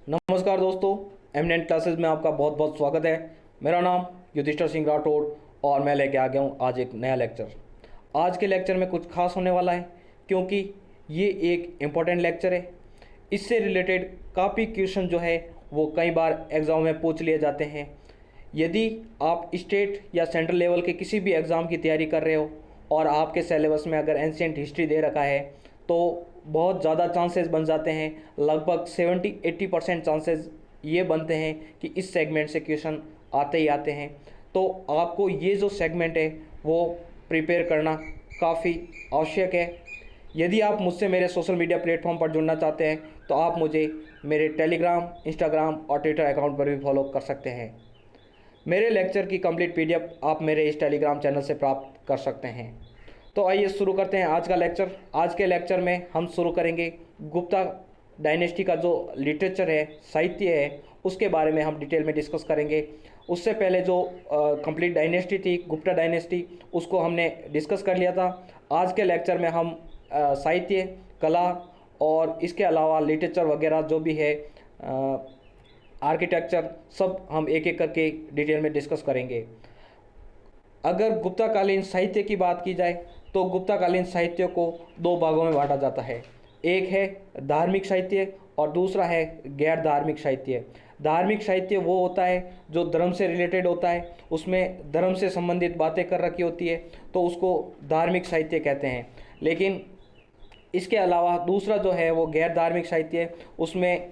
नमस्कार दोस्तों, eminent classes में आपका बहुत बहुत स्वागत है। मेरा नाम युधिष्ठिर सिंह राठौड़ और मैं लेके आ गया हूँ आज एक नया लेक्चर। आज के लेक्चर में कुछ खास होने वाला है क्योंकि ये एक इम्पॉर्टेंट लेक्चर है। इससे रिलेटेड काफ़ी क्वेश्चन जो है वो कई बार एग्ज़ाम में पूछ लिए जाते हैं। यदि आप स्टेट या सेंट्रल लेवल के किसी भी एग्ज़ाम की तैयारी कर रहे हो और आपके सिलेबस में अगर एंशिएंट हिस्ट्री दे रखा है तो बहुत ज़्यादा चांसेस बन जाते हैं, लगभग 70-80% चांसेस ये बनते हैं कि इस सेगमेंट से क्वेश्चन आते ही आते हैं। तो आपको ये जो सेगमेंट है वो प्रिपेयर करना काफ़ी आवश्यक है। यदि आप मुझसे मेरे सोशल मीडिया प्लेटफॉर्म पर जुड़ना चाहते हैं तो आप मुझे मेरे टेलीग्राम, इंस्टाग्राम और ट्विटर अकाउंट पर भी फॉलो कर सकते हैं। मेरे लेक्चर की कंप्लीट पीडीएफ आप मेरे इस टेलीग्राम चैनल से प्राप्त कर सकते हैं। तो आइए शुरू करते हैं आज का लेक्चर। आज के लेक्चर में हम शुरू करेंगे गुप्ता डायनेस्टी का जो लिटरेचर है, साहित्य है, उसके बारे में हम डिटेल में डिस्कस करेंगे। उससे पहले जो कंप्लीट डायनेस्टी थी, गुप्ता डायनेस्टी, उसको हमने डिस्कस कर लिया था। आज के लेक्चर में हम साहित्य, कला और इसके अलावा लिटरेचर वगैरह जो भी है, आर्किटेक्चर, सब हम एक एक करके डिटेल में डिस्कस करेंगे। अगर गुप्ताकालीन साहित्य की बात की जाए तो गुप्ताकालीन साहित्य को दो भागों में बांटा जाता है। एक है धार्मिक साहित्य और दूसरा है गैर धार्मिक साहित्य। धार्मिक साहित्य वो होता है जो धर्म से रिलेटेड होता है, उसमें धर्म से संबंधित बातें कर रखी होती है, तो उसको धार्मिक साहित्य कहते हैं। लेकिन इसके अलावा दूसरा जो है वो गैर धार्मिक साहित्य है, उसमें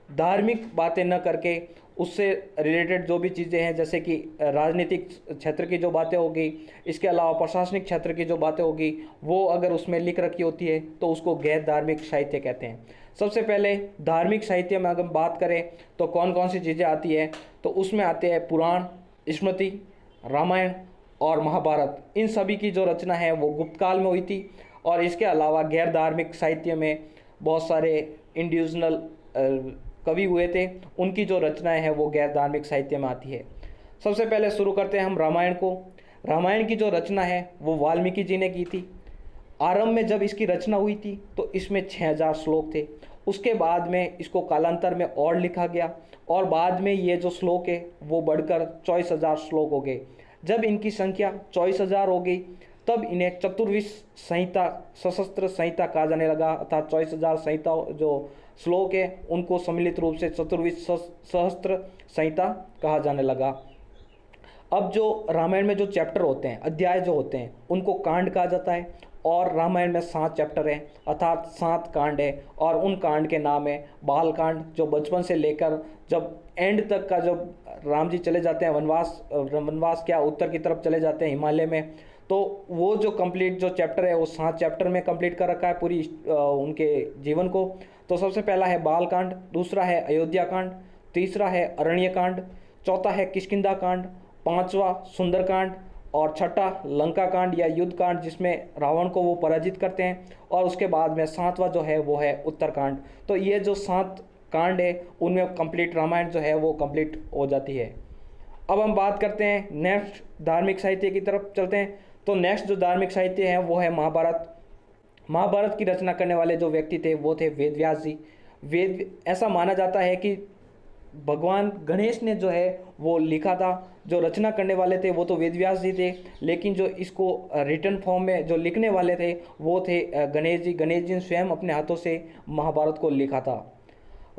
धार्मिक बातें न करके उससे रिलेटेड जो भी चीज़ें हैं, जैसे कि राजनीतिक क्षेत्र की जो बातें होगी, इसके अलावा प्रशासनिक क्षेत्र की जो बातें होगी, वो अगर उसमें लिख रखी होती है तो उसको गैर धार्मिक साहित्य कहते हैं। सबसे पहले धार्मिक साहित्य में अगर बात करें तो कौन कौन सी चीज़ें आती है, तो उसमें आते हैं पुराण, स्मृति, रामायण और महाभारत। इन सभी की जो रचना है वो गुप्त काल में हुई थी। और इसके अलावा गैर धार्मिक साहित्य में बहुत सारे इंडिविजुअल कवि हुए थे, उनकी जो रचनाएं हैं वो गैर धार्मिक साहित्य में आती है। सबसे पहले शुरू करते हैं हम रामायण को। रामायण की जो रचना है वो वाल्मीकि जी ने की थी। आरंभ में जब इसकी रचना हुई थी तो इसमें 6000 श्लोक थे। उसके बाद में इसको कालांतर में और लिखा गया और बाद में ये जो श्लोक है वो बढ़कर 24,000 श्लोक हो गए। जब इनकी संख्या 24,000 हो गई तब इन्हें चतुर्विश संहिता, सशस्त्र संहिता कहा जाने लगा, अर्थात 24,000 संहिता जो श्लोक है उनको सम्मिलित रूप से चतुर्विश सहस्त्र संहिता कहा जाने लगा। अब जो रामायण में जो चैप्टर होते हैं, अध्याय जो होते हैं, उनको कांड कहा जाता है। और रामायण में 7 चैप्टर हैं, अर्थात 7 कांड है। और उन कांड के नाम है बाल कांड, जो बचपन से लेकर जब एंड तक का, जब राम जी चले जाते हैं वनवास क्या उत्तर की तरफ चले जाते हैं हिमालय में, तो वो जो कंप्लीट जो चैप्टर है वो 7 चैप्टर में कंप्लीट कर रखा है पूरी उनके जीवन को। तो सबसे पहला है बाल कांड, दूसरा है अयोध्या कांड, तीसरा है अरण्य कांड, चौथा है किष्किंधा कांड, पांचवा सुंदर कांड और छठा लंका कांड या युद्ध कांड, जिसमें रावण को वो पराजित करते हैं। और उसके बाद में 7वां जो है वो है उत्तरकांड। तो ये जो 7 कांड है उनमें कंप्लीट रामायण जो है वो कंप्लीट हो जाती है। अब हम बात करते हैं नेक्स्ट धार्मिक साहित्य की तरफ चलते हैं। तो नेक्स्ट जो धार्मिक साहित्य है वो है महाभारत। महाभारत की रचना करने वाले जो व्यक्ति थे वो थे वेद व्यास जी। ऐसा माना जाता है कि भगवान गणेश ने जो है वो लिखा था। जो रचना करने वाले थे वो तो वेद व्यास जी थे, लेकिन जो इसको रिटन फॉर्म में जो लिखने वाले थे वो थे गणेश जी। गणेश जी ने स्वयं अपने हाथों से महाभारत को लिखा था।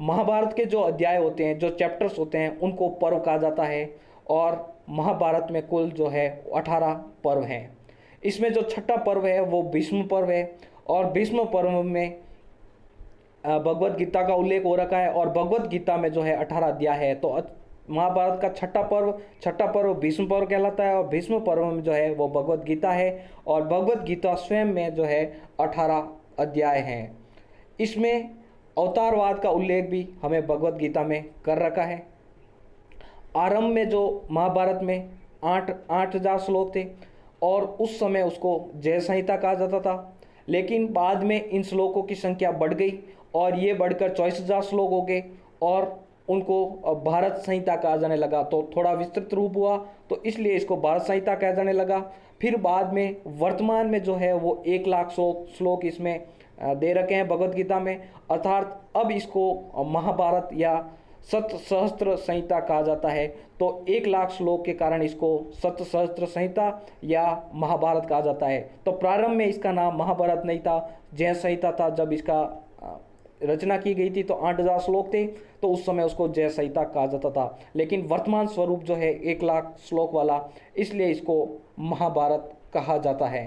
महाभारत के जो अध्याय होते हैं, जो चैप्टर्स होते हैं, उनको पर्व कहा जाता है। और महाभारत में कुल जो है 18 पर्व हैं। इसमें जो छठा पर्व है वो भीष्म पर्व है। और भीष्म पर्व में भगवत गीता का उल्लेख हो रखा है। और भगवत गीता में जो है 18 अध्याय है। तो महाभारत का छठा पर्व भीष्म पर्व कहलाता है। और भीष्म पर्व में जो है वो भगवत गीता है। और भगवत गीता स्वयं में जो है 18 अध्याय हैं। इसमें अवतारवाद का उल्लेख भी हमें भगवत गीता में कर रखा है। आरंभ में जो महाभारत में 8,000 श्लोक थे और उस समय उसको जय संहिता कहा जाता था। लेकिन बाद में इन श्लोकों की संख्या बढ़ गई और ये बढ़कर 24,000 श्लोक हो गए और उनको भारत संहिता कहा जाने लगा। तो थोड़ा विस्तृत रूप हुआ, तो इसलिए इसको भारत संहिता कहा जाने लगा। फिर बाद में वर्तमान में जो है वो 1 लाख श्लोक इसमें दे रखे हैं भगवत गीता में, अर्थात अब इसको महाभारत या सत सहस्त्र संहिता कहा जाता है। तो 1 लाख श्लोक के कारण इसको सत सहस्त्र संहिता या महाभारत कहा जाता है। तो प्रारंभ में इसका नाम महाभारत नहीं था, जय संहिता था। जब इसका रचना की गई थी तो 8,000 श्लोक थे, तो उस समय उसको जय संहिता कहा जाता था। लेकिन वर्तमान स्वरूप जो है 1 लाख श्लोक वाला, इसलिए इसको महाभारत कहा जाता है।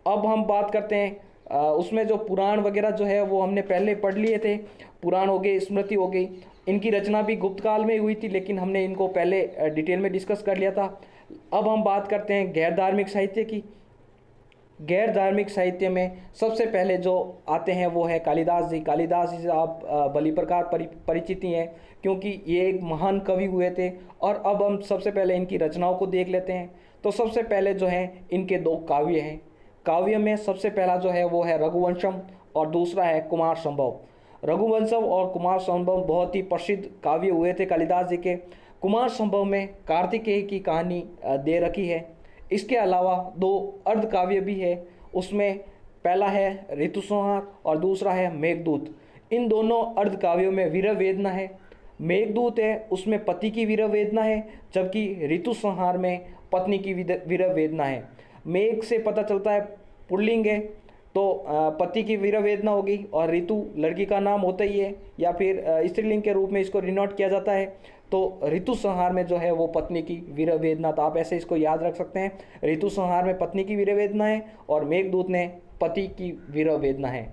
अब हम बात करते हैं उसमें जो पुराण वगैरह जो है वो हमने पहले पढ़ लिए थे। पुराण हो गए, स्मृति हो गई, इनकी रचना भी गुप्त काल में हुई थी, लेकिन हमने इनको पहले डिटेल में डिस्कस कर लिया था। अब हम बात करते हैं गैर धार्मिक साहित्य की। गैर धार्मिक साहित्य में सबसे पहले जो आते हैं वो है कालिदास जी। कालिदास जी से आप भली प्रकार परिचित ही हैं, क्योंकि ये एक महान कवि हुए थे। और अब हम सबसे पहले इनकी रचनाओं को देख लेते हैं। तो सबसे पहले जो है इनके 2 काव्य हैं। काव्य में सबसे पहला जो है वो है रघुवंशम और दूसरा है कुमार संभव। रघुवंशम और कुमार संभव बहुत ही प्रसिद्ध काव्य हुए थे कालिदास जी के। कुमार संभव में कार्तिकेय की कहानी दे रखी है। इसके अलावा 2 अर्ध काव्य भी है। उसमें पहला है ऋतुसंहार और दूसरा है मेघदूत। इन दोनों अर्ध काव्यों में वीर वेदना है। मेघदूत है उसमें पति की वीर वेदना है, जबकि ऋतुसंहार में पत्नी की वीर वेदना है। मेघ से पता चलता है पुल्लिंग है, तो पति की वीर वेदना होगी, और ऋतु लड़की का नाम होता ही है, या फिर स्त्रीलिंग के रूप में इसको रिनोट किया जाता है। तो ऋतु संहार में जो है वो पत्नी की वीर वेदना, तो आप ऐसे इसको याद रख सकते हैं। ऋतु संहार में पत्नी की वीर वेदना है और मेघदूत ने पति की वीर वेदना है।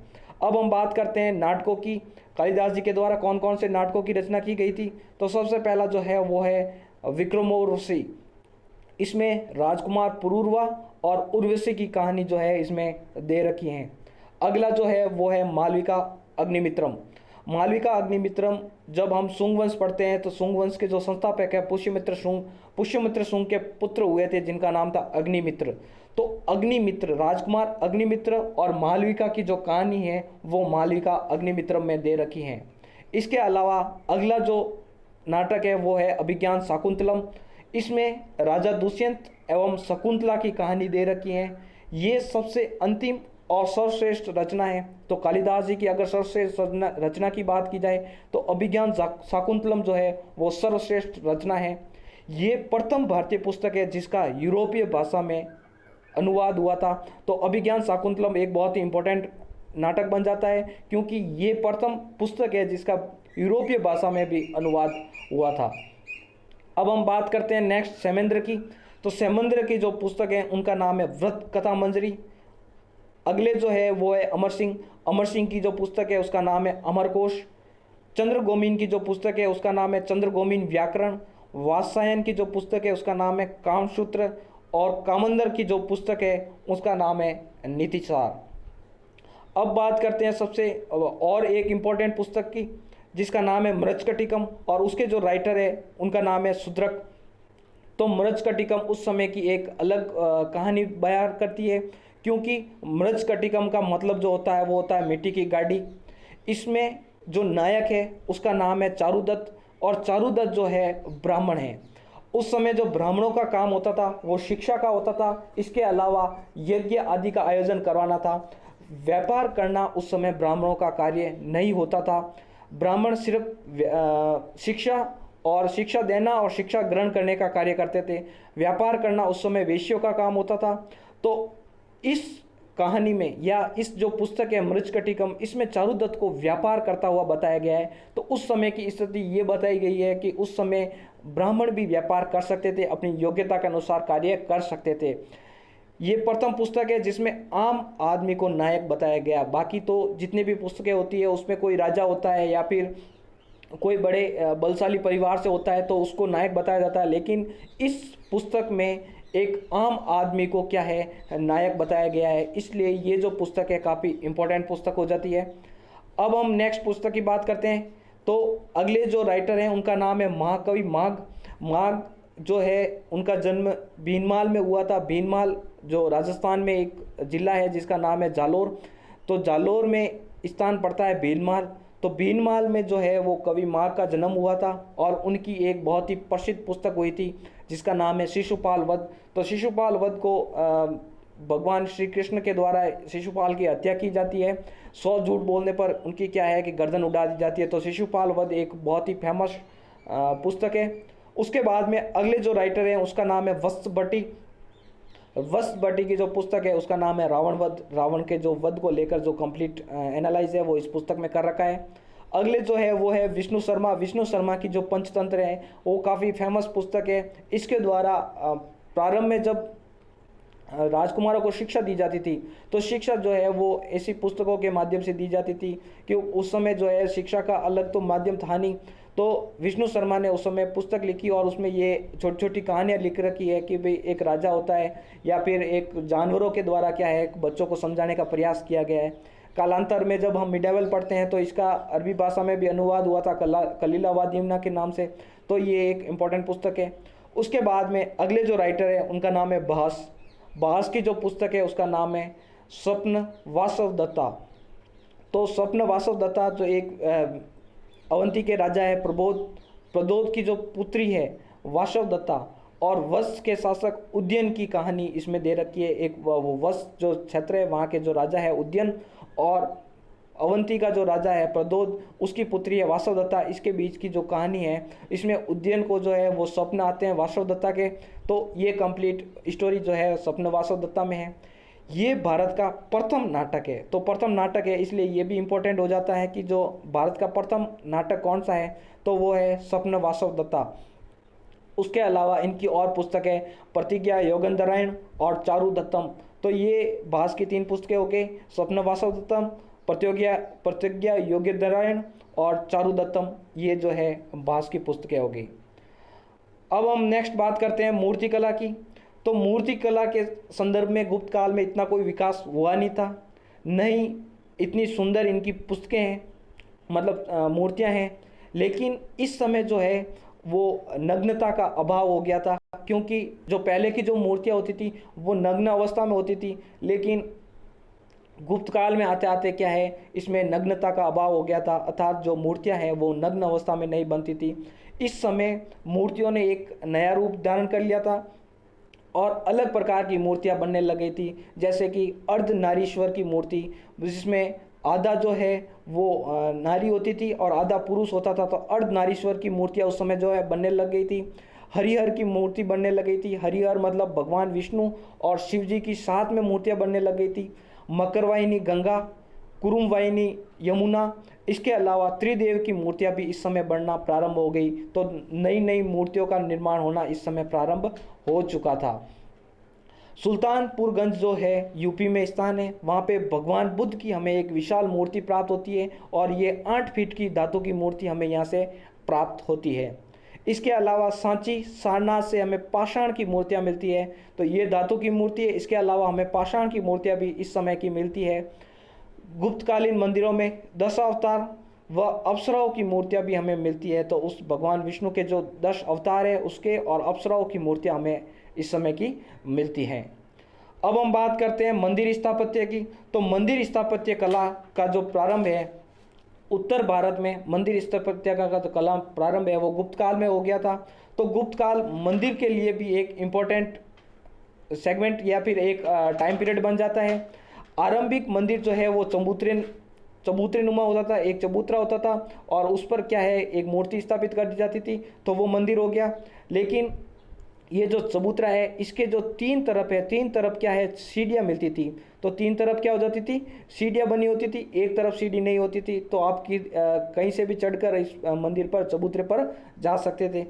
अब हम बात करते हैं नाटकों की। कालिदास जी के द्वारा कौन कौन से नाटकों की रचना की गई थी। तो सबसे पहला जो है वो है विक्रमोर्वशी। इसमें राजकुमार पुरूरवा और उर्वशी की कहानी जो है इसमें दे रखी है। अगला जो है वो है मालविका अग्निमित्रम। मालविका अग्निमित्रम, जब हम शुंग वंश पढ़ते हैं तो शुंग वंश के जो संस्थापक है पुष्यमित्र शुंग के पुत्र हुए थे, जिनका नाम था अग्निमित्र। तो अग्निमित्र, राजकुमार अग्निमित्र और मालविका की जो कहानी है वो मालविका अग्निमित्रम में दे रखी है। इसके अलावा अगला जो नाटक है वो है अभिज्ञान शाकुंतलम। इसमें राजा दुष्यंत एवं शकुंतला की कहानी दे रखी है। ये सबसे अंतिम और सर्वश्रेष्ठ रचना है। तो कालिदास जी की अगर सर्वश्रेष्ठ रचना की बात की जाए तो अभिज्ञान शाकुंतलम जो है वो सर्वश्रेष्ठ रचना है। ये प्रथम भारतीय पुस्तक है जिसका यूरोपीय भाषा में अनुवाद हुआ था। तो अभिज्ञान शाकुंतलम एक बहुत ही इंपॉर्टेंट नाटक बन जाता है, क्योंकि ये प्रथम पुस्तक है जिसका यूरोपीय भाषा में भी अनुवाद हुआ था। अब हम बात करते हैं नेक्स्ट सेमेंद्र की। तो सेमेंद्र की जो पुस्तक है उनका नाम है व्रत कथा मंजरी। अगले जो है वो है अमर सिंह। अमर सिंह की जो पुस्तक है उसका नाम है अमरकोश। चंद्रगोमिन की जो पुस्तक है उसका नाम है चंद्रगोमिन व्याकरण। वात्सायन की जो पुस्तक है उसका नाम है कामसूत्र। और कामंदर की जो पुस्तक है उसका नाम है नीतिसार। अब बात करते हैं सबसे और एक इम्पॉर्टेंट पुस्तक की, जिसका नाम है मृच्छकटिकम, और उसके जो राइटर है उनका नाम है शूद्रक। तो मृच्छकटिकम उस समय की एक अलग कहानी बयान करती है, क्योंकि मृच्छकटिकम का मतलब जो होता है वो होता है मिट्टी की गाड़ी। इसमें जो नायक है उसका नाम है चारुदत्त, और चारुदत्त जो है ब्राह्मण है। उस समय जो ब्राह्मणों का काम होता था वो शिक्षा का होता था। इसके अलावा यज्ञ आदि का आयोजन करवाना था। व्यापार करना उस समय ब्राह्मणों का कार्य नहीं होता था। ब्राह्मण सिर्फ शिक्षा देना और शिक्षा ग्रहण करने का कार्य करते थे। व्यापार करना उस समय वेश्यों का काम होता था। तो इस कहानी में या इस जो पुस्तक है मृच्छकटिकम, इसमें चारुदत्त को व्यापार करता हुआ बताया गया है। तो उस समय की स्थिति ये बताई गई है कि उस समय ब्राह्मण भी व्यापार कर सकते थे, अपनी योग्यता के अनुसार कार्य कर सकते थे। ये प्रथम पुस्तक है जिसमें आम आदमी को नायक बताया गया। बाकी तो जितनी भी पुस्तकें होती है उसमें कोई राजा होता है या फिर कोई बड़े बलशाली परिवार से होता है तो उसको नायक बताया जाता है, लेकिन इस पुस्तक में एक आम आदमी को क्या है नायक बताया गया है। इसलिए ये जो पुस्तक है काफ़ी इम्पोर्टेंट पुस्तक हो जाती है। अब हम नेक्स्ट पुस्तक की बात करते हैं। तो अगले जो राइटर हैं उनका नाम है महाकवि माघ। माघ जो है उनका जन्म भीनमाल में हुआ था। भीनमाल जो राजस्थान में एक ज़िला है जिसका नाम है जालोर। तो जालोर में स्थान पड़ता है भीनमाल। तो भीनमाल में जो है वो कवि माघ का जन्म हुआ था, और उनकी एक बहुत ही प्रसिद्ध पुस्तक हुई थी जिसका नाम है शिशुपाल वध। तो शिशुपाल वध को भगवान श्री कृष्ण के द्वारा शिशुपाल की हत्या की जाती है। 100 झूठ बोलने पर उनकी क्या है कि गर्दन उड़ा दी जाती है। तो शिशुपाल वध एक बहुत ही फेमस पुस्तक है। उसके बाद में अगले जो राइटर हैं उसका नाम है वत्स भट्टी। वत्स भट्टी की जो पुस्तक है उसका नाम है रावण वध। रावण के जो वध को लेकर जो कंप्लीट एनालाइज है वो इस पुस्तक में कर रखा है। अगले जो है वो है विष्णु शर्मा। विष्णु शर्मा की जो पंचतंत्र है वो काफ़ी फेमस पुस्तक है। इसके द्वारा प्रारंभ में जब राजकुमारों को शिक्षा दी जाती थी तो शिक्षा जो है वो ऐसी पुस्तकों के माध्यम से दी जाती थी कि उस समय जो है शिक्षा का अलग तो माध्यम था नहीं। तो विष्णु शर्मा ने उस समय पुस्तक लिखी और उसमें ये छोटी छोटी कहानियाँ लिख रखी है कि भाई एक राजा होता है या फिर एक जानवरों के द्वारा क्या है बच्चों को समझाने का प्रयास किया गया है। कालांतर में जब हम मिडावल पढ़ते हैं तो इसका अरबी भाषा में भी अनुवाद हुआ था कलीलावाद यमुना के नाम से। तो ये एक इम्पॉर्टेंट पुस्तक है। उसके बाद में अगले जो राइटर है उनका नाम है भास। भास की जो पुस्तक है उसका नाम है स्वप्न वासव दत्ता। तो स्वप्न वासव दत्ता जो एक अवंती के राजा है प्रदोत की जो पुत्री है वासव दत्ता और वत्स के शासक उद्यन की कहानी इसमें दे रखी है। एक वो वत्स जो क्षेत्र है वहाँ के जो राजा है उद्यन और अवंती का जो राजा है प्रदोत उसकी पुत्री है वासव दत्ता। इसके बीच की जो कहानी है इसमें उद्यन को जो है वो स्वप्न आते हैं वासव दत्ता के। तो ये कंप्लीट स्टोरी जो है स्वप्न वासव दत्ता में है। ये भारत का प्रथम नाटक है। तो प्रथम नाटक है इसलिए ये भी इम्पोर्टेंट हो जाता है कि जो भारत का प्रथम नाटक कौन सा है तो वो है स्वप्न वासव दत्ता। उसके अलावा इनकी और पुस्तक है प्रतिज्ञा योगेंद्रायण और चारु दत्तम। तो ये भास की 3 पुस्तकें हो गई स्वप्न वासव दत्तम, प्रतिज्ञा योगेंद्रायण और चारु दत्तम। ये जो है भास की पुस्तकें हो गई। अब हम नेक्स्ट बात करते हैं मूर्ति कला की। तो मूर्ति कला के संदर्भ में गुप्त काल में इतना कोई विकास हुआ नहीं था, नहीं इतनी सुंदर इनकी पुस्तकें हैं मतलब मूर्तियां हैं। लेकिन इस समय जो है वो नग्नता का अभाव हो गया था क्योंकि जो पहले की जो मूर्तियां होती थी वो नग्न अवस्था में होती थी। लेकिन गुप्त काल में आते आते क्या है इसमें नग्नता का अभाव हो गया था अर्थात जो मूर्तियां हैं वो नग्न अवस्था में नहीं बनती थी। इस समय मूर्तियों ने एक नया रूप धारण कर लिया था और अलग प्रकार की मूर्तियां बनने लग गई थी जैसे कि अर्धनारीश्वर की मूर्ति जिसमें आधा जो है वो नारी होती थी और आधा पुरुष होता था। तो अर्धनारीश्वर की मूर्तियां उस समय जो है बनने लग गई थी। हरिहर की मूर्ति बनने लग गई थी। हरिहर मतलब भगवान विष्णु और शिव जी की साथ में मूर्तियां बनने लग गई थी। मकरवाहिनी गंगा, कुरुमवाहिनी यमुना, इसके अलावा त्रिदेव की मूर्तियां भी इस समय बनना प्रारंभ हो गई। तो नई नई मूर्तियों का निर्माण होना इस समय प्रारंभ हो चुका था। सुल्तानपुरगंज जो है यूपी में स्थान है, वहाँ पे भगवान बुद्ध की हमें एक विशाल मूर्ति प्राप्त होती है और ये 8 फीट की धातु की मूर्ति हमें यहाँ से प्राप्त होती है। इसके अलावा सांची सारनाथ से हमें पाषाण की मूर्तियाँ मिलती है। तो ये धातु की मूर्ति है। इसके अलावा हमें पाषाण की मूर्तियाँ भी इस समय की मिलती है। गुप्तकालीन मंदिरों में 10 अवतार व अप्सराओं की मूर्तियाँ भी हमें मिलती है। तो उस भगवान विष्णु के जो 10 अवतार है उसके और अप्सराओं की मूर्तियाँ हमें इस समय की मिलती हैं। अब हम बात करते हैं मंदिर स्थापत्य की। तो मंदिर स्थापत्य कला का जो प्रारंभ है उत्तर भारत में मंदिर स्थापत्य का जो कला प्रारंभ है वो गुप्त काल में हो गया था। तो गुप्त काल मंदिर के लिए भी एक इम्पोर्टेंट सेगमेंट या फिर एक टाइम पीरियड बन जाता है। आरंभिक मंदिर जो है वो चबूतरेनुमा होता था, एक चबूतरा होता था और उस पर क्या है एक मूर्ति स्थापित कर दी जाती थी तो वो मंदिर हो गया। लेकिन ये जो चबूतरा है इसके जो 3 तरफ है, 3 तरफ क्या है सीढ़ियाँ मिलती थी। तो 3 तरफ क्या हो जाती थी सीढ़ियाँ बनी होती थी, एक तरफ सीढ़ी नहीं होती थी। तो आप कहीं से भी चढ़कर इस मंदिर पर चबूतरे पर जा सकते थे।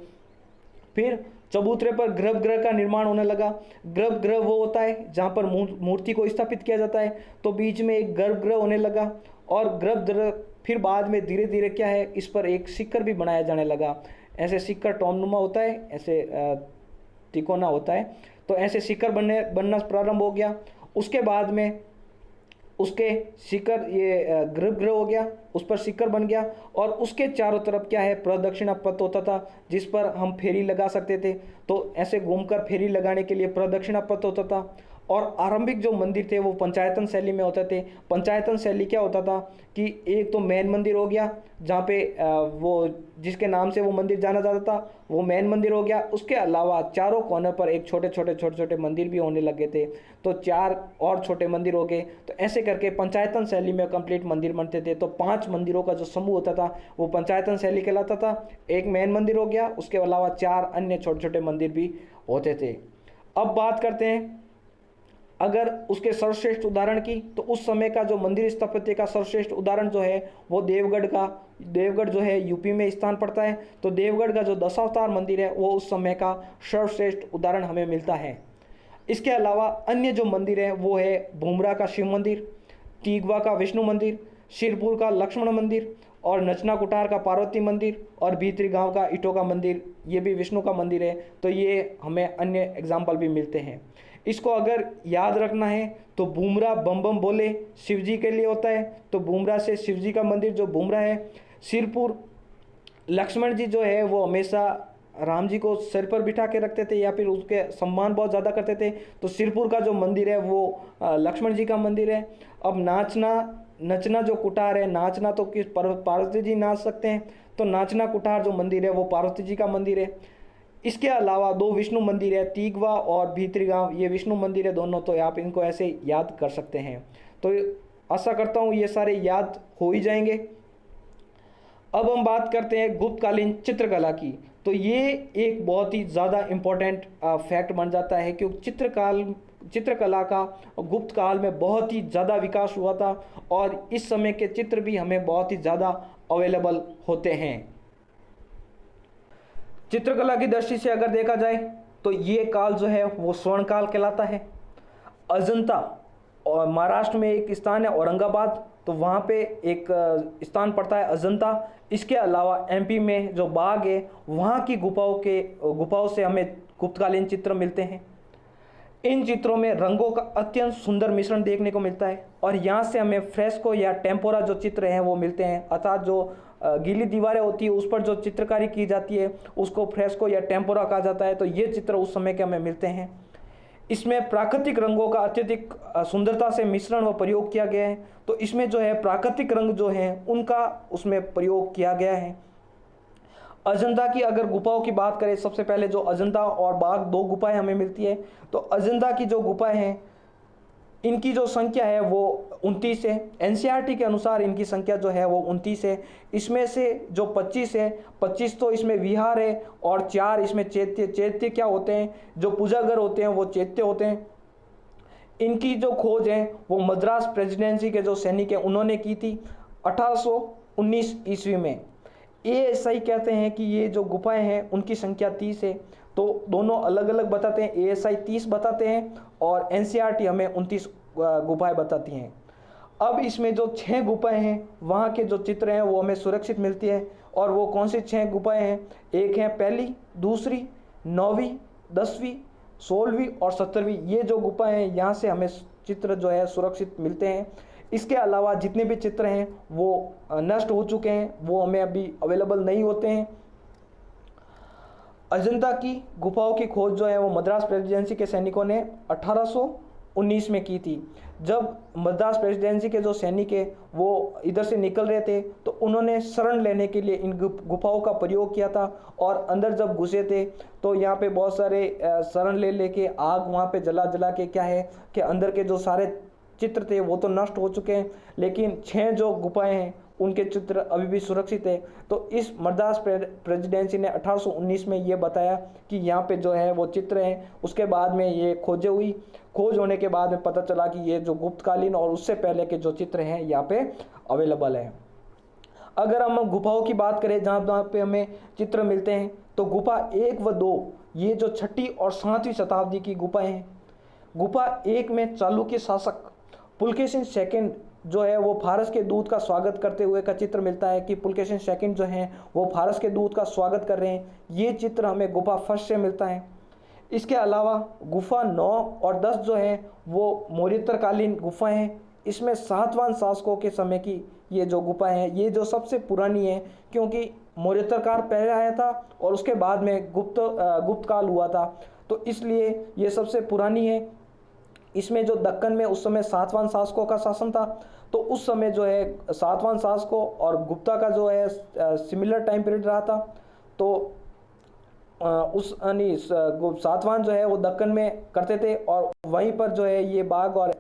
फिर चबूतरे पर गर्भगृह का निर्माण होने लगा। गर्भगृह वो होता है जहाँ पर मूर्ति को स्थापित किया जाता है। तो बीच में एक गर्भगृह होने लगा और गर्भगृह फिर बाद में धीरे धीरे क्या है इस पर एक शिखर भी बनाया जाने लगा। ऐसे शिखर टॉमनुमा होता है, ऐसे तिकोना होता है। तो ऐसे शिखर बनना प्रारंभ हो गया। उसके बाद में उसके शिखर ये गर्भगृह हो गया, उस पर शिखर बन गया और उसके चारों तरफ क्या है प्रदक्षिणा पथ होता था जिस पर हम फेरी लगा सकते थे। तो ऐसे घूमकर फेरी लगाने के लिए प्रदक्षिणा पथ होता था। और आरंभिक जो मंदिर थे वो पंचायतन शैली में होते थे। पंचायतन शैली क्या होता था कि एक तो मेन मंदिर हो गया जहाँ पे वो जिसके नाम से वो मंदिर जाना जाता था, वो मेन मंदिर हो गया। उसके अलावा चारों कोने पर एक छोटे छोटे मंदिर भी होने लगे थे, तो 4 और छोटे मंदिर हो गए। तो ऐसे करके पंचायतन शैली में कंप्लीट मंदिर बनते थे। तो 5 मंदिरों का जो समूह होता था वो पंचायतन शैली कहलाता था। एक मेन मंदिर हो गया, उसके अलावा 4 अन्य छोटे छोटे मंदिर भी होते थे। अब बात करते हैं अगर उसके सर्वश्रेष्ठ उदाहरण की, तो उस समय का जो मंदिर स्थापत्य का सर्वश्रेष्ठ उदाहरण जो है वो देवगढ़ जो है यूपी में स्थान पड़ता है। तो देवगढ़ का जो दशावतार मंदिर है वो उस समय का सर्वश्रेष्ठ उदाहरण हमें मिलता है। इसके अलावा अन्य जो मंदिर है वो है भूमरा का शिव मंदिर, तीगवा का विष्णु मंदिर, शिरपुर का लक्ष्मण मंदिर, और नचना कुटार का पार्वती मंदिर, और भीतरी गांव का ईटों का मंदिर, ये भी विष्णु का मंदिर है। तो ये हमें अन्य एग्जाम्पल भी मिलते हैं। इसको अगर याद रखना है तो भूमरा बम बम बोले शिव जी के लिए होता है, तो भूमरा से शिव जी का मंदिर जो भूमरा है। सिरपुर लक्ष्मण जी जो है वो हमेशा राम जी को सिर पर बिठा के रखते थे या फिर उसके सम्मान बहुत ज़्यादा करते थे, तो सिरपुर का जो मंदिर है वो लक्ष्मण जी का मंदिर है। अब नचना जो कुटार है, नाचना तो किस पार्वती जी नाच सकते हैं, तो नाचना कुटार जो मंदिर है वो पार्वती जी का मंदिर है। इसके अलावा 2 विष्णु मंदिर है, तीगवा और भीतरी गांव, ये विष्णु मंदिर है दोनों। तो आप इनको ऐसे याद कर सकते हैं। तो आशा करता हूँ ये सारे याद हो ही जाएंगे। अब हम बात करते हैं गुप्तकालीन चित्रकला की। तो ये एक बहुत ही ज़्यादा इम्पोर्टेंट फैक्ट बन जाता है क्योंकि चित्रकला का गुप्त काल में बहुत ही ज़्यादा विकास हुआ था और इस समय के चित्र भी हमें बहुत ही ज़्यादा अवेलेबल होते हैं। चित्रकला की दृष्टि से अगर देखा जाए तो ये काल जो है वो स्वर्ण काल कहलाता है। अजंता और महाराष्ट्र में एक स्थान है औरंगाबाद, तो वहाँ पे एक स्थान पड़ता है अजंता। इसके अलावा एमपी में जो बाग है वहाँ की गुफाओं से हमें गुप्तकालीन चित्र मिलते हैं। इन चित्रों में रंगों का अत्यंत सुंदर मिश्रण देखने को मिलता है और यहाँ से हमें फ्रेस्को या टेम्पोरा जो चित्र हैं वो मिलते हैं, अर्थात जो गीली दीवारें होती है उस पर जो चित्रकारी की जाती है उसको फ्रेस्को या टेम्पोरा कहा जाता है। तो ये चित्र उस समय के हमें मिलते हैं। इसमें प्राकृतिक रंगों का अत्यधिक सुंदरता से मिश्रण व प्रयोग किया गया है। तो इसमें जो है प्राकृतिक रंग जो हैं उनका उसमें प्रयोग किया गया है। अजंता की अगर गुफाओं की बात करें, सबसे पहले जो अजंता और बाघ 2 गुफाएं हमें मिलती है। तो अजंता की जो गुफाएं हैं इनकी जो संख्या है वो 29 है। एनसीईआरटी के अनुसार इनकी संख्या जो है वो 29 है। इसमें से जो 25 है, 25 तो इसमें विहार है और 4 इसमें चैत्य क्या होते हैं, जो पूजागर होते हैं वो चैत्य होते हैं। इनकी जो खोज है वो मद्रास प्रेसिडेंसी के जो सैनिक हैं उन्होंने की थी 1819 ईस्वी में। ये सही कहते हैं कि ये जो गुफाएं हैं उनकी संख्या 30 है। तो दोनों अलग अलग बताते हैं, एएसआई 30 बताते हैं और एनसीईआरटी हमें 29 गुफाएं बताती हैं। अब इसमें जो 6 गुफाएं हैं वहाँ के जो चित्र हैं वो हमें सुरक्षित मिलती है। और वो कौन सी 6 गुफाएं हैं? एक है पहली, दूसरी, 9वीं, 10वीं, 16वीं और 17वीं। ये जो गुफाएं हैं यहाँ से हमें चित्र जो है सुरक्षित मिलते हैं। इसके अलावा जितने भी चित्र हैं वो नष्ट हो चुके हैं, वो हमें अभी अवेलेबल नहीं होते हैं। अजंता की गुफाओं की खोज जो है वो मद्रास प्रेसिडेंसी के सैनिकों ने 1819 में की थी। जब मद्रास प्रेसिडेंसी के जो सैनिक है वो इधर से निकल रहे थे तो उन्होंने शरण लेने के लिए इन गुफाओं का प्रयोग किया था और अंदर जब घुसे थे तो यहाँ पे बहुत सारे शरण ले लेके आग वहाँ पे जला के क्या है कि अंदर के जो सारे चित्र थे वो तो नष्ट हो चुके हैं, लेकिन 6 जो गुफाएं हैं उनके चित्र अभी भी सुरक्षित है। तो इस मद्रास प्रेसिडेंसी ने 1819 में ये बताया कि यहाँ पे जो है वो चित्र हैं। उसके बाद में ये खोज होने के बाद में पता चला कि ये जो गुप्तकालीन और उससे पहले के जो चित्र हैं यहाँ पे अवेलेबल हैं। अगर हम गुफाओं की बात करें जहाँ पे हमें चित्र मिलते हैं, तो गुफा 1 व 2 ये जो 6ठी और 7वीं शताब्दी की गुफाएं हैं। गुफा 1 में चालुक्य शासक पुलकेशिन सेकंड जो है वो फारस के दूत का स्वागत करते हुए का चित्र मिलता है कि पुलकेशिन सेकंड जो हैं वो फारस के दूत का स्वागत कर रहे हैं। ये चित्र हमें गुफा फर्स्ट से मिलता है। इसके अलावा गुफा 9 और 10 जो है वो मौर्योत्तरकालीन गुफाएं हैं। इसमें सातवाहन शासकों के समय की ये जो गुफाएं हैं ये जो सबसे पुरानी है, क्योंकि मौर्योत्तर काल पहले आया था और उसके बाद में गुप्त काल हुआ था, तो इसलिए ये सबसे पुरानी है। इसमें जो दक्कन में उस समय सातवाहन शासकों का शासन था, तो उस समय जो है सातवाहन शासकों और गुप्ता का जो है सिमिलर टाइम पीरियड रहा था। तो उस यानी सातवाहन जो है वो दक्कन में करते थे और वहीं पर जो है ये बाघ और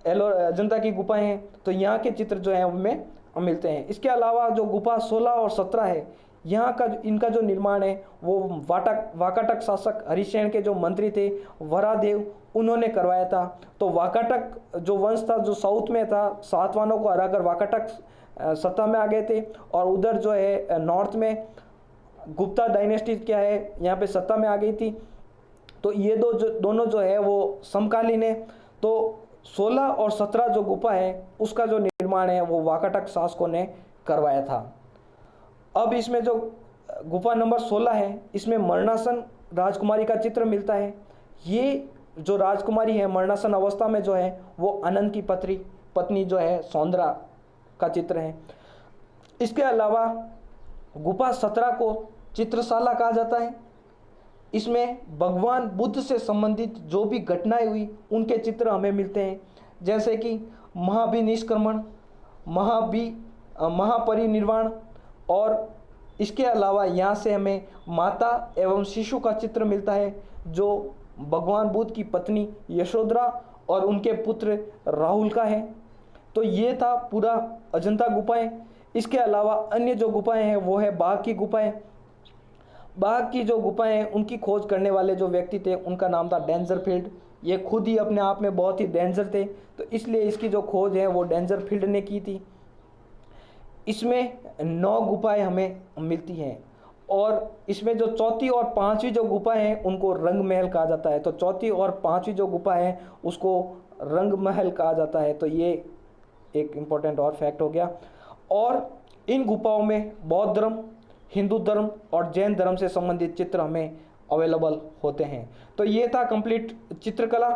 अजंता की गुफाएं हैं, तो यहाँ के चित्र जो हैं उनमें मिलते हैं। इसके अलावा जो गुफा 16 और 17 है, यहाँ का इनका जो निर्माण है वो वाकाटक शासक हरिसेन के जो मंत्री थे वरादेव, उन्होंने करवाया था। तो वाकाटक जो वंश था जो साउथ में था, सातवाहनों को हराकर वाकाटक सत्ता में आ गए थे, और उधर जो है नॉर्थ में गुप्ता डायनेस्टी क्या है यहाँ पे सत्ता में आ गई थी। तो ये दोनों जो है वो समकालीन है। तो 16 और 17 जो गुफा है उसका जो निर्माण है वो वाकाटक शासकों ने करवाया था। अब इसमें जो गुफा नंबर 16 है, इसमें मरणासन राजकुमारी का चित्र मिलता है। ये जो राजकुमारी है मरणासन अवस्था में जो है वो आनंद की पत्नी जो है सौंदरा का चित्र है। इसके अलावा गुफा 17 को चित्रशाला कहा जाता है। इसमें भगवान बुद्ध से संबंधित जो भी घटनाएं हुई उनके चित्र हमें मिलते हैं, जैसे कि महाभिनिष्क्रमण, महापरिनिर्वाण, और इसके अलावा यहाँ से हमें माता एवं शिशु का चित्र मिलता है जो भगवान बुद्ध की पत्नी यशोधरा और उनके पुत्र राहुल का है। तो ये था पूरा अजंता गुफाएं। इसके अलावा अन्य जो गुफाएं हैं वो है बाघ की गुफाएं। बाघ की जो गुफाएं हैं उनकी खोज करने वाले जो व्यक्ति थे उनका नाम था डेंजरफील्ड। ये खुद ही अपने आप में बहुत ही डेंजर थे, तो इसलिए इसकी जो खोज है वो डेंजरफील्ड ने की थी। इसमें 9 गुफाएं हमें मिलती हैं, और इसमें जो चौथी और पांचवी जो गुफा है उनको रंग महल कहा जाता है। तो चौथी और पांचवी जो गुफा है उसको रंग महल कहा जाता है। तो ये एक इम्पोर्टेंट और फैक्ट हो गया। और इन गुफाओं में बौद्ध धर्म, हिंदू धर्म और जैन धर्म से संबंधित चित्र हमें अवेलेबल होते हैं। तो ये था कंप्लीट चित्रकला।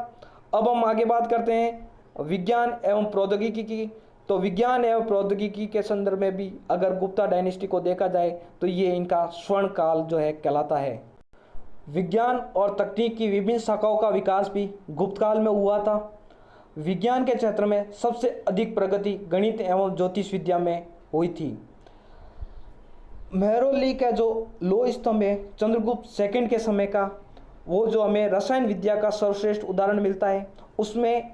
अब हम आगे बात करते हैं विज्ञान एवं प्रौद्योगिकी की। तो विज्ञान एवं प्रौद्योगिकी के संदर्भ में भी अगर गुप्ता डायनेस्टी को देखा जाए तो ये इनका स्वर्ण काल जो है कहलाता है। विज्ञान और तकनीक की विभिन्न शाखाओं का विकास भी गुप्त काल में हुआ था। विज्ञान के क्षेत्र में सबसे अधिक प्रगति गणित एवं ज्योतिष विद्या में हुई थी। मेहरौली का जो लोह स्तंभ है चंद्रगुप्त सेकंड के समय का, वो जो हमें रसायन विद्या का सर्वश्रेष्ठ उदाहरण मिलता है। उसमें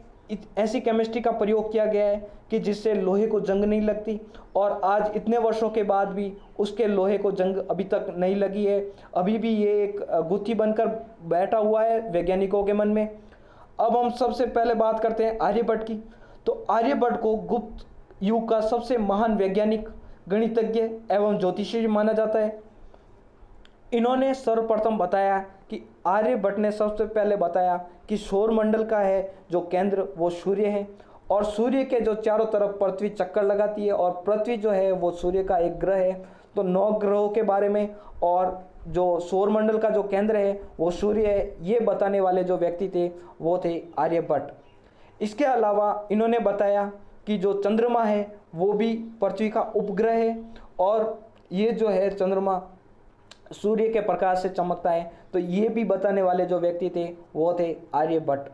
ऐसी केमिस्ट्री का प्रयोग किया गया है कि जिससे लोहे को जंग नहीं लगती, और आज इतने वर्षों के बाद भी उसके लोहे को जंग अभी तक नहीं लगी है। अभी भी ये एक गुत्थी बनकर बैठा हुआ है वैज्ञानिकों के मन में। अब हम सबसे पहले बात करते हैं आर्यभट्ट की। तो आर्यभट्ट को गुप्त युग का सबसे महान वैज्ञानिक, गणितज्ञ एवं ज्योतिषी माना जाता है। इन्होंने सर्वप्रथम बताया कि आर्यभट्ट ने सबसे पहले बताया कि सौरमंडल का है जो केंद्र वो सूर्य है, और सूर्य के जो चारों तरफ पृथ्वी चक्कर लगाती है, और पृथ्वी जो है वो सूर्य का एक ग्रह है। तो 9 ग्रहों के बारे में और जो सौरमंडल का जो केंद्र है वो सूर्य है, ये बताने वाले जो व्यक्ति थे वो थे आर्यभट्ट। इसके अलावा इन्होंने बताया कि जो चंद्रमा है वो भी पृथ्वी का उपग्रह है, और ये जो है चंद्रमा सूर्य के प्रकाश से चमकता है। तो ये भी बताने वाले जो व्यक्ति थे वो थे आर्यभट्ट।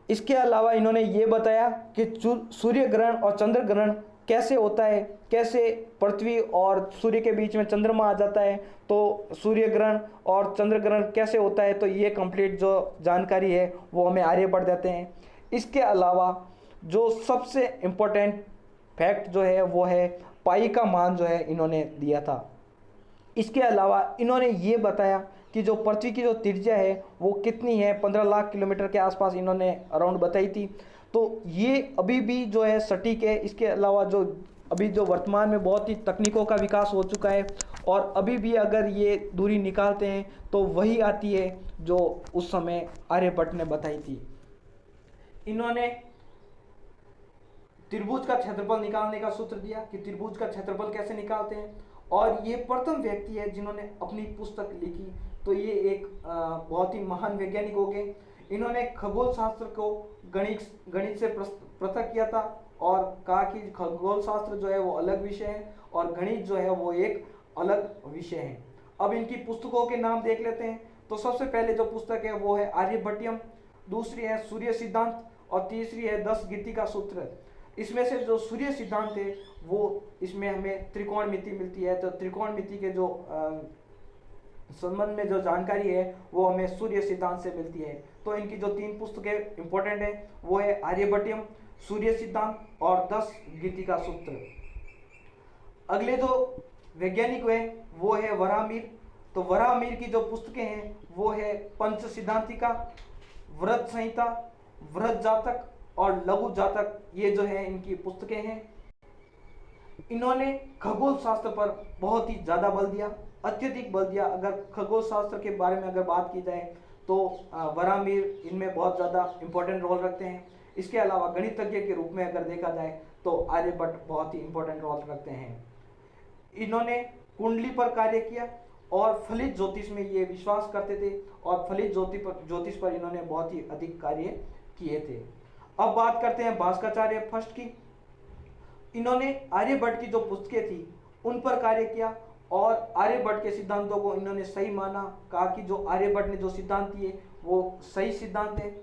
इसके अलावा इन्होंने ये बताया कि सूर्य ग्रहण और चंद्र ग्रहण कैसे होता है, कैसे पृथ्वी और सूर्य के बीच में चंद्रमा आ जाता है, तो सूर्य ग्रहण और चंद्र ग्रहण कैसे होता है। तो ये कंप्लीट जो जानकारी है वो हमें आर्यभट्ट देते हैं। इसके अलावा जो सबसे इम्पोर्टेंट फैक्ट जो है वो है पाई का मान जो है इन्होंने दिया था। इसके अलावा इन्होंने ये बताया कि जो पृथ्वी की जो त्रिज्या है वो कितनी है, 15 लाख किलोमीटर के आसपास इन्होंने अराउंड बताई थी। तो ये अभी भी जो है सटीक है। इसके अलावा जो अभी जो वर्तमान में बहुत ही तकनीकों का विकास हो चुका है, और अभी भी अगर ये दूरी निकालते हैं तो वही आती है जो उस समय आर्यभट्ट ने बताई थी। इन्होंने त्रिभुज का क्षेत्रफल निकालने का सूत्र दिया कि त्रिभुज का क्षेत्रफल कैसे निकालते हैं, और ये प्रथम व्यक्ति है जिन्होंने अपनी पुस्तक लिखी। तो ये एक बहुत ही महान वैज्ञानिक हो गए। इन्होंने खगोल शास्त्र को गणित से पृथक किया था, और कहा कि खगोल शास्त्र जो है वो अलग विषय है और गणित जो है वो एक अलग विषय है। अब इनकी पुस्तकों के नाम देख लेते हैं। तो सबसे पहले जो पुस्तक है वो है आर्यभट्टियम, दूसरी है सूर्य सिद्धांत और तीसरी है 10 गीति का सूत्र। इसमें से जो सूर्य सिद्धांत है वो इसमें हमें त्रिकोणमिति मिलती है, तो त्रिकोणमिति के जो संबंध में जो जानकारी है वो हमें सूर्य सिद्धांत से मिलती है। तो इनकी जो 3 पुस्तकें इंपॉर्टेंट है वो है आर्यभट्टियम, सूर्य सिद्धांत और 10 गीति का सूत्र। अगले जो वैज्ञानिक है वो है वराहमिहिर। तो वराहमिहिर की जो पुस्तकें हैं वो है पंच सिद्धांतिका, वृत्त संहिता, वृत्त जातक और लघु जातक, ये जो है इनकी पुस्तकें हैं। इन्होंने खगोल शास्त्र पर बहुत ही ज़्यादा बल दिया, अत्यधिक बल दिया। अगर खगोल शास्त्र के बारे में अगर बात की जाए तो वराहमिहिर इनमें बहुत ज़्यादा इंपॉर्टेंट रोल रखते हैं। इसके अलावा गणितज्ञ के रूप में अगर देखा जाए तो आर्यभट्ट बहुत ही इंपॉर्टेंट रोल रखते हैं। इन्होंने कुंडली पर कार्य किया और फलित ज्योतिष में ये विश्वास करते थे और फलित ज्योतिष पर इन्होंने बहुत ही अधिक कार्य किए थे। अब बात करते हैं भास्कराचार्य फर्स्ट की। इन्होंने आर्यभट्ट की जो पुस्तकें थी उन पर कार्य किया और आर्यभट्ट के सिद्धांतों को इन्होंने सही माना, कहा कि जो आर्यभट्ट ने जो सिद्धांत दिए वो सही सिद्धांत है।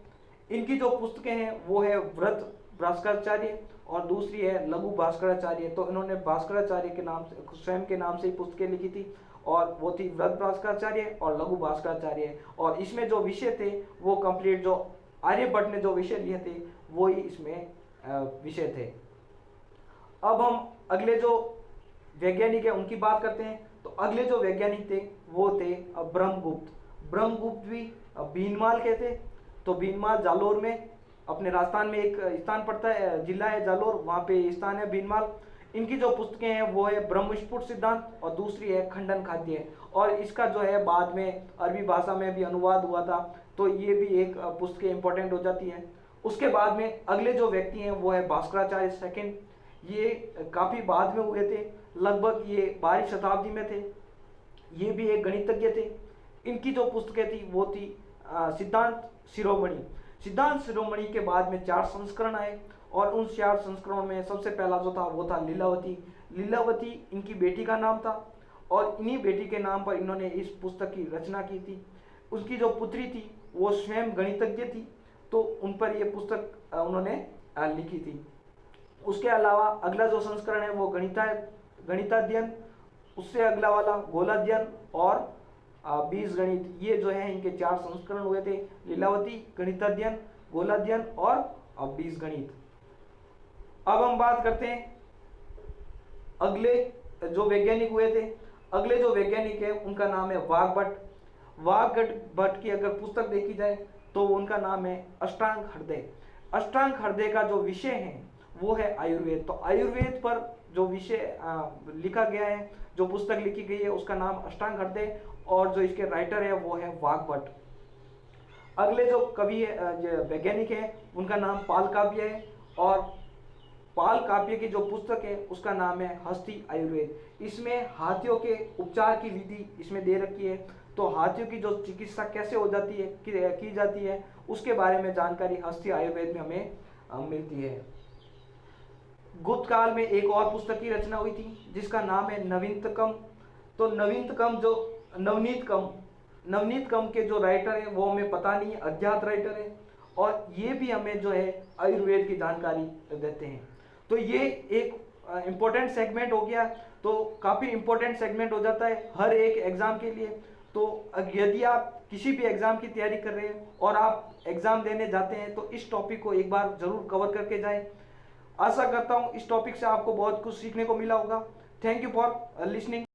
इनकी जो पुस्तकें हैं वो है वृत्त भास्कराचार्य और दूसरी है लघु भास्कराचार्य। तो इन्होंने भास्कराचार्य के नाम से, स्वयं के नाम से ही पुस्तकें लिखी थी और वो थी वृत्त भास्कराचार्य और लघु भास्कराचार्य। और इसमें जो विषय थे वो कंप्लीट जो आर्यभट्ट ने जो विषय लिए थे वो ही इसमें विषय थे। अब हम अगले जो वैज्ञानिक है उनकी बात करते हैं। तो अगले जो वैज्ञानिक थे वो थे ब्रह्मगुप्त। ब्रह्मगुप्त भी भीनमाल के थे। तो भीनमाल जालोर में, अपने राजस्थान में एक स्थान पड़ता है, जिला है जालोर, वहाँ पे स्थान है भीनमाल। इनकी जो पुस्तकें हैं वो है ब्रह्मस्फुट सिद्धांत और दूसरी है खंडन खाद्य। और इसका जो है बाद में अरबी भाषा में भी अनुवाद हुआ था, तो ये भी एक पुस्तकें इंपॉर्टेंट हो जाती है। उसके बाद में अगले जो व्यक्ति हैं वो है भास्कराचार्य सेकंड। ये काफ़ी बाद में हुए थे, लगभग ये 12वीं शताब्दी में थे। ये भी एक गणितज्ञ थे। इनकी जो पुस्तकें थी वो थी सिद्धांत शिरोमणि। सिद्धांत शिरोमणि के बाद में 4 संस्करण आए और उन 4 संस्करणों में सबसे पहला जो था वो था लीलावती। लीलावती इनकी बेटी का नाम था और इन्हीं बेटी के नाम पर इन्होंने इस पुस्तक की रचना की थी। उसकी जो पुत्री थी वो स्वयं गणितज्ञ थी, तो उन पर ये पुस्तक उन्होंने लिखी थी। उसके अलावा अगला जो संस्करण है वो गणिताध्ययन, उससे अगला वाला गोलाध्ययन और बीज गणित, ये जो है इनके 4 संस्करण हुए थे। लीलावती, गणिताध्ययन, गोलाध्ययन और बीज गणित। अब हम बात करते हैं अगले जो वैज्ञानिक हुए थे। अगले जो वैज्ञानिक है उनका नाम है वाग्भट। वाग्भट की अगर पुस्तक देखी जाए तो उनका नाम है अष्टांग हृदय। अष्टांग हृदय का जो विषय है वो है आयुर्वेद। तो आयुर्वेद पर जो विषय लिखा गया है, जो पुस्तक लिखी गई है, उसका नाम अष्टांग हृदय और जो इसके राइटर है वो है वाग्भट। अगले जो कवि वैज्ञानिक है उनका नाम पाल काव्य है और पाल काव्य की जो पुस्तक है उसका नाम है हस्ती आयुर्वेद। इसमें हाथियों के उपचार की विधि इसमें दे रखी है, तो हाथियों की जो चिकित्सा कैसे हो जाती है, की जाती है, उसके बारे में जानकारी हस्ती आयुर्वेद में हमें मिलती है। गुप्त काल में एक और पुस्तक की रचना हुई थी जिसका नाम है नवीनतकम। तो नवीनतकम जो नवनीतकम के जो राइटर है वो हमें पता नहीं है, अज्ञात राइटर है, और ये भी हमें जो है आयुर्वेद की जानकारी देते हैं। तो ये एक इम्पोर्टेंट सेगमेंट हो गया, तो काफ़ी इम्पोर्टेंट सेगमेंट हो जाता है हर एक एग्ज़ाम के लिए। तो यदि आप किसी भी एग्ज़ाम की तैयारी कर रहे हैं और आप एग्ज़ाम देने जाते हैं तो इस टॉपिक को एक बार ज़रूर कवर करके जाएं। आशा करता हूँ इस टॉपिक से आपको बहुत कुछ सीखने को मिला होगा। Thank you for listening.